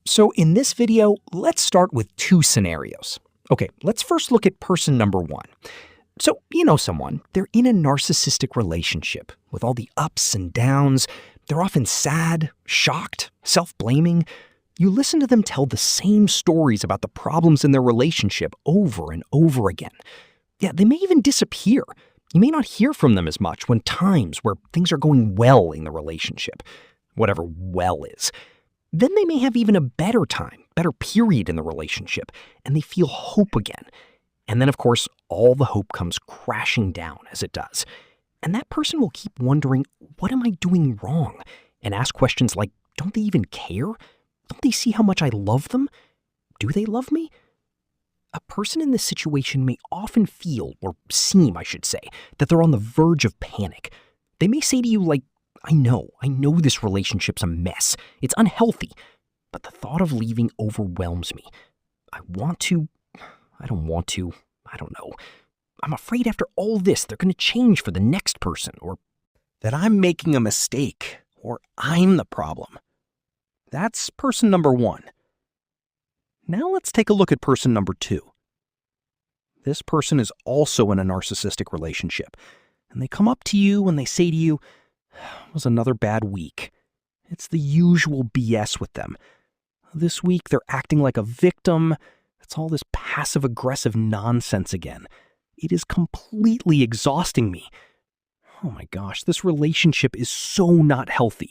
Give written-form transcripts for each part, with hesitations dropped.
So in this video, let's start with two scenarios. Okay, let's first look at person number one. So you know someone, they're in a narcissistic relationship with all the ups and downs. They're often sad, shocked, self-blaming. You listen to them tell the same stories about the problems in their relationship over and over again. Yeah, they may even disappear. You may not hear from them as much when times where things are going well in the relationship, whatever well is. Then they may have even a better time, better period in the relationship, and they feel hope again. And then, of course, all the hope comes crashing down as it does. And that person will keep wondering, what am I doing wrong? And ask questions like, don't they even care? Don't they see how much I love them? Do they love me? A person in this situation may often feel, or seem, I should say, that they're on the verge of panic. They may say to you like, I know this relationship's a mess. It's unhealthy. But the thought of leaving overwhelms me. I want to. I don't want to. I don't know. I'm afraid after all this, they're going to change for the next person, or that I'm making a mistake, or I'm the problem. That's person number one. Now let's take a look at person number two. This person is also in a narcissistic relationship, and they come up to you and they say to you, it was another bad week. It's the usual BS with them. This week they're acting like a victim. It's all this passive-aggressive nonsense again. It is completely exhausting me. Oh my gosh, this relationship is so not healthy.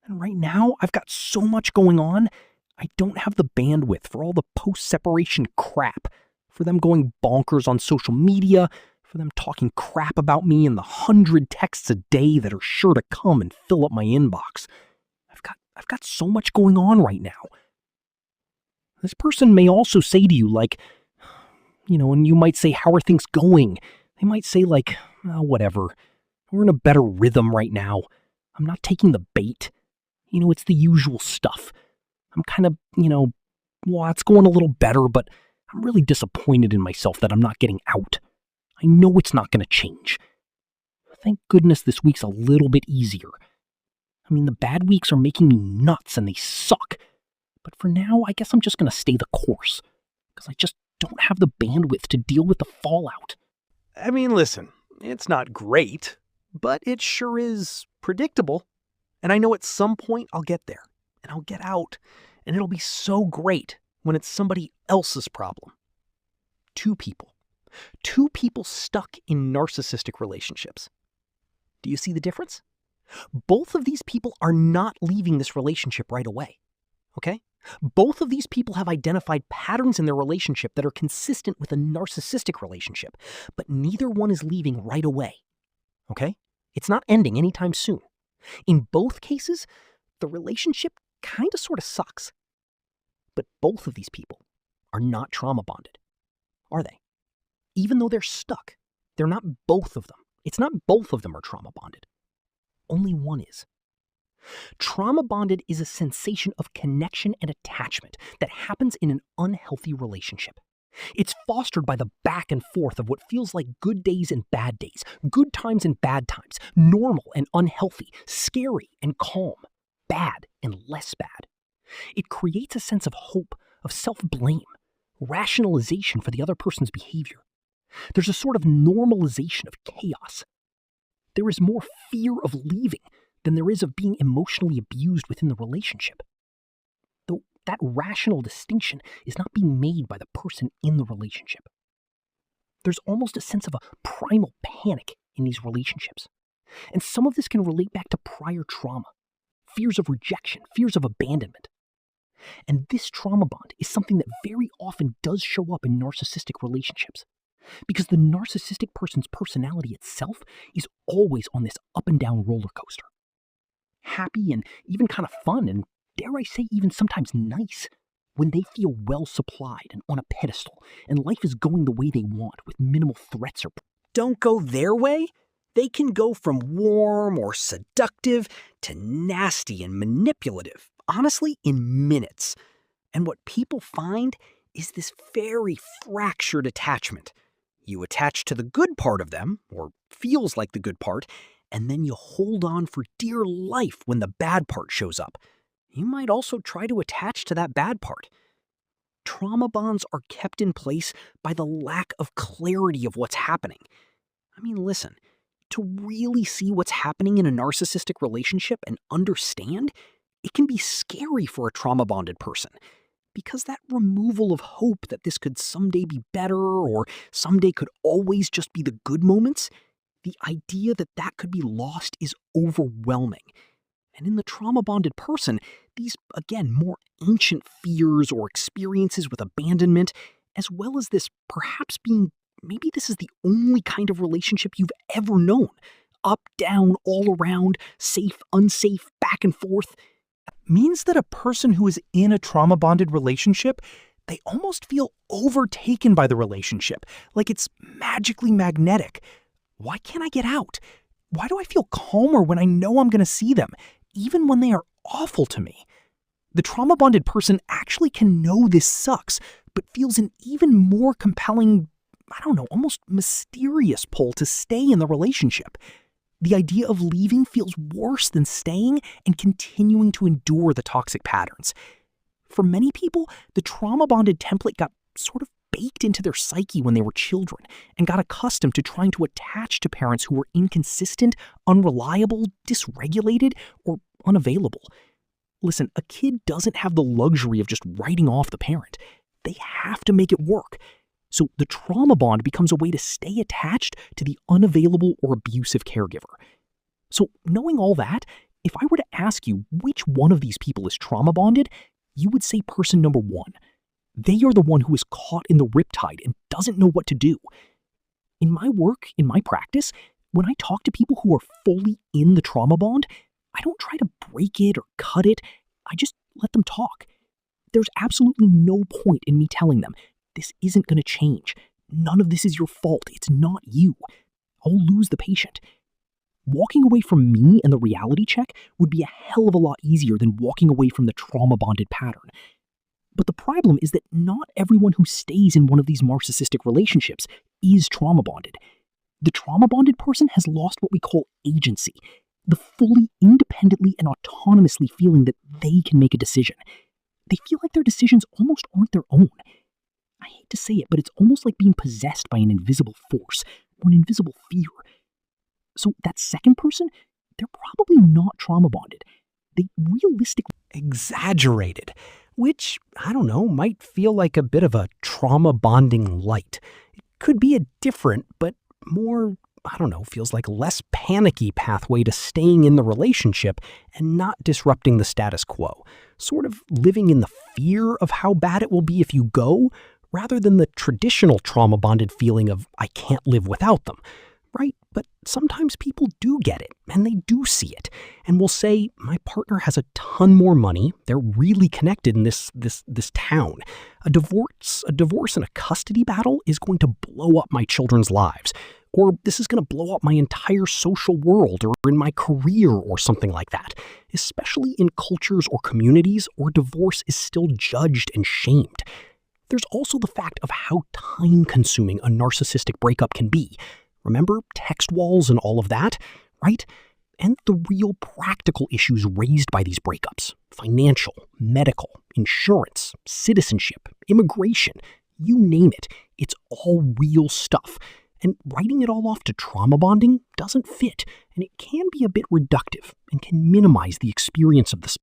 And right now, I've got so much going on, I don't have the bandwidth for all the post-separation crap, for them going bonkers on social media, for them talking crap about me in the 100 texts a day that are sure to come and fill up my inbox. I've got so much going on right now. This person may also say to you, like, and you might say, how are things going? They might say, like, oh, whatever. We're in a better rhythm right now. I'm not taking the bait. It's the usual stuff. I'm kind of, well, it's going a little better, but I'm really disappointed in myself that I'm not getting out. I know it's not going to change. Thank goodness this week's a little bit easier. I mean, the bad weeks are making me nuts and they suck. But for now, I guess I'm just going to stay the course, because I just don't have the bandwidth to deal with the fallout. I mean, listen, it's not great, but it sure is predictable. And I know at some point I'll get there, and I'll get out, and it'll be so great when it's somebody else's problem. Two people stuck in narcissistic relationships. Do you see the difference? Both of these people are not leaving this relationship right away, okay? Both of these people have identified patterns in their relationship that are consistent with a narcissistic relationship, but neither one is leaving right away, okay? It's not ending anytime soon. In both cases, the relationship kind of sort of sucks. But both of these people are not trauma bonded, are they? Even though they're stuck, they're not both of them. It's not both of them are trauma bonded. Only one is. Trauma bonded is a sensation of connection and attachment that happens in an unhealthy relationship. It's fostered by the back and forth of what feels like good days and bad days, good times and bad times, normal and unhealthy, scary and calm, bad and less bad. It creates a sense of hope, of self-blame, rationalization for the other person's behavior. There's a sort of normalization of chaos. There is more fear of leaving than there is of being emotionally abused within the relationship. Though that rational distinction is not being made by the person in the relationship. There's almost a sense of a primal panic in these relationships. And some of this can relate back to prior trauma, fears of rejection, fears of abandonment. And this trauma bond is something that very often does show up in narcissistic relationships, because the narcissistic person's personality itself is always on this up and down roller coaster. Happy and even kind of fun, and dare I say even sometimes nice, when they feel well supplied and on a pedestal, and life is going the way they want with minimal threats or don't go their way, they can go from warm or seductive to nasty and manipulative, honestly, in minutes. And what people find is this very fractured attachment. You attach to the good part of them, or feels like the good part, and then you hold on for dear life when the bad part shows up. you might also try to attach to that bad part. Trauma bonds are kept in place by the lack of clarity of what's happening. I mean, listen, to really see what's happening in a narcissistic relationship and understand, it can be scary for a trauma-bonded person, because that removal of hope that this could someday be better or someday could always just be the good moments, the idea that that could be lost is overwhelming. And in the trauma-bonded person, these, again, more ancient fears or experiences with abandonment, as well as this perhaps being, maybe this is the only kind of relationship you've ever known. Up, down, all around, safe, unsafe, back and forth. Means that a person who is in a trauma-bonded relationship, they almost feel overtaken by the relationship, like it's magically magnetic. Why can't I get out? Why do I feel calmer when I know I'm going to see them, even when they are awful to me? The trauma-bonded person actually can know this sucks, but feels an even more compelling, almost mysterious pull to stay in the relationship. The idea of leaving feels worse than staying and continuing to endure the toxic patterns. For many people, the trauma-bonded template got sort of baked into their psyche when they were children and got accustomed to trying to attach to parents who were inconsistent, unreliable, dysregulated, or unavailable. Listen, a kid doesn't have the luxury of just writing off the parent. They have to make it work. So the trauma bond becomes a way to stay attached to the unavailable or abusive caregiver. So knowing all that, if I were to ask you which one of these people is trauma bonded, you would say person number one. They are the one who is caught in the riptide and doesn't know what to do. In my work, in my practice, when I talk to people who are fully in the trauma bond, I don't try to break it or cut it. I just let them talk. There's absolutely no point in me telling them, this isn't going to change. None of this is your fault. It's not you. I'll lose the patient. Walking away from me and the reality check would be a hell of a lot easier than walking away from the trauma-bonded pattern. But the problem is that not everyone who stays in one of these narcissistic relationships is trauma-bonded. The trauma-bonded person has lost what we call agency, the fully independently and autonomously feeling that they can make a decision. They feel like their decisions almost aren't their own. I hate to say it, but it's almost like being possessed by an invisible force or an invisible fear. So that second person, they're probably not trauma bonded. They realistically Exaggerated, which, might feel like a bit of a trauma bonding light. It could be a different, but more, feels like less panicky pathway to staying in the relationship and not disrupting the status quo. Sort of living in the fear of how bad it will be if you go, rather than the traditional trauma-bonded feeling of, I can't live without them, right? But sometimes people do get it, and they do see it, and will say, my partner has a ton more money, they're really connected in this town. A divorce and a custody battle is going to blow up my children's lives, or this is going to blow up my entire social world or in my career or something like that, especially in cultures or communities where divorce is still judged and shamed. There's also the fact of how time-consuming a narcissistic breakup can be. Remember text walls and all of that, right? And the real practical issues raised by these breakups. Financial, medical, insurance, citizenship, immigration, you name it. It's all real stuff. And writing it all off to trauma bonding doesn't fit, and it can be a bit reductive and can minimize the experience of this